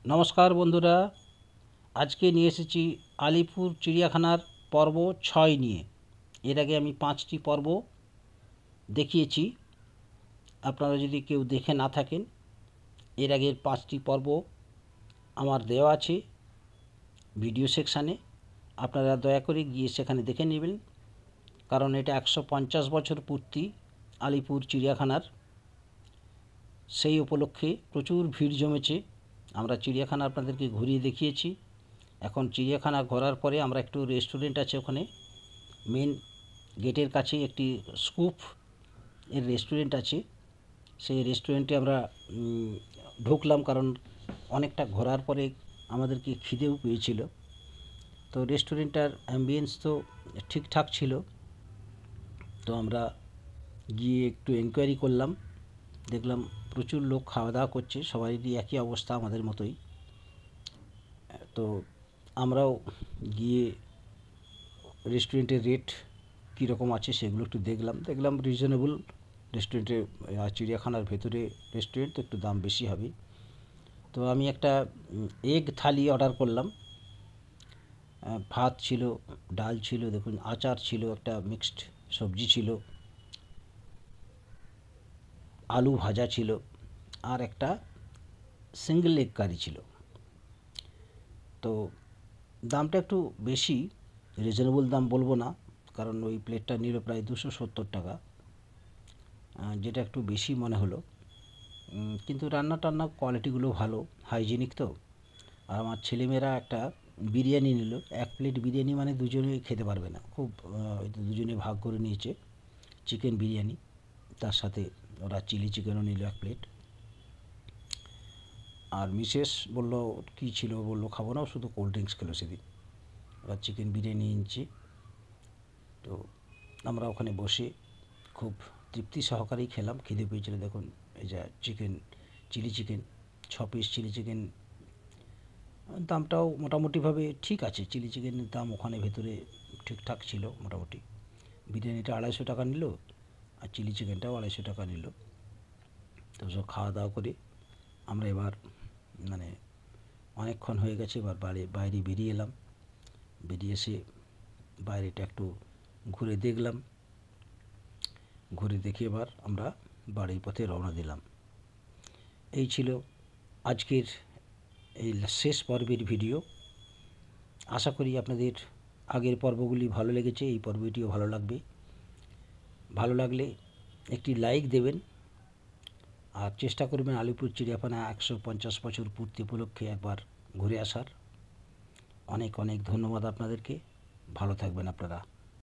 নমস্কার বন্ধুরা, আজকে নিয়ে এসেছি আলিপুর চিড়িয়াখানার পর্ব 6 নিয়ে। এর আগে আমি 5টি পর্ব দেখিয়েছি। আপনারা যদি কেউ দেখে না থাকেন, এর আগের 5টি পর্ব আমার দেওয়া আছে ভিডিও সেকশানে। আপনারা দয়া করে গিয়ে সেখানে দেখে নেবেন, কারণ এটা 150 বছর পূর্তি আলিপুর চিড়িয়াখানার। সেই উপলক্ষে প্রচুর ভিড় জমেছে। আমরা চিড়িয়াখানা আপনাদেরকে ঘুরিয়ে দেখিয়েছি। এখন চিড়িয়াখানা ঘোরার পরে আমরা একটু রেস্টুরেন্ট আছে ওখানে, মেন গেটের কাছে একটি স্কুপ এর রেস্টুরেন্ট আছে। সেই রেস্টুরেন্টে আমরা ঢুকলাম, কারণ অনেকটা ঘোরার পরে আমাদেরকে খিদেও পেয়েছিল। তো রেস্টুরেন্টটার অ্যাম্বিয়েন্স তো ঠিকঠাক ছিল। তো আমরা গিয়ে একটু এনকোয়ারি করলাম, দেখলাম প্রচুর লোক খাওয়া দাওয়া করছে, সবারই একই অবস্থা আমাদের মতোই। তো আমরাও গিয়ে রেস্টুরেন্টের রেট কীরকম আছে সেগুলো একটু দেখলাম রিজনেবল। রেস্টুরেন্টে চিড়িয়াখানার ভেতরে রেস্টুরেন্ট তো একটু দাম বেশি হবে। তো আমি একটা এগ থালি অর্ডার করলাম। ভাত ছিল, ডাল ছিল, দেখুন আচার ছিল, একটা মিক্সড সবজি ছিল, আলু ভাজা ছিল, আর একটা সিঙ্গেল এগ কারি ছিল। তো দামটা একটু বেশি, রিজনেবল দাম বলবো না, কারণ ওই প্লেটটা নিল প্রায় 270 টাকা, যেটা একটু বেশি মনে হলো। কিন্তু রান্না কোয়ালিটিগুলো ভালো, হাইজিনিক তো। আর আমার ছেলেমেয়েরা একটা বিরিয়ানি নিল। 1 প্লেট বিরিয়ানি মানে দুজনেই খেতে পারবে না, খুব দুজনে ভাগ করে নিয়েছে চিকেন বিরিয়ানি। তার সাথে ওরা চিলি চিকেনও নিল 1 প্লেট। আর মিসেস বলল কী ছিল, বললো খাবো না, শুধু কোল্ড ড্রিঙ্কস খেলো সেদিন। ওরা চিকেন বিরিয়ানি নিচ্ছে। তো আমরা ওখানে বসে খুব তৃপ্তি সহকারেই খেলাম, খিদে পেয়েছিল। দেখুন এই যা chicken, chilli chicken 6 piece chilli chicken. দামটাও মোটামুটিভাবে ঠিক আছে, চিলি চিকেনের দাম ওখানে ভেতরে ঠিকঠাক ছিল মোটামুটি। বিরিয়ানিটা 250 টাকা নিল, আর চিলি চিকেনটাও 250 টাকা নিল। তো সব খাওয়া দাওয়া করে আমরা এবার মানে অনেকক্ষণ হয়ে গেছে, এবার বাইরে বেরিয়ে এলাম। বেরিয়ে এসে বাইরেটা একটু ঘুরে দেখলাম, ঘুরে দেখে এবার আমরা বাড়ির পথে রওনা দিলাম। এই ছিল আজকের এই শেষ পর্বের ভিডিও। আশা করি আপনাদের আগের পর্বগুলি ভালো লেগেছে, এই পর্বটিও ভালো লাগবে। ভালো লাগলে একটি লাইক দেবেন, আর চেষ্টা করবেন আলিপুর চিড়িয়াখানা 150 বছর পূর্তি উপলক্ষে একবার ঘুরে আসার। অনেক অনেক ধন্যবাদ আপনাদেরকে। ভালো থাকবেন আপনারা।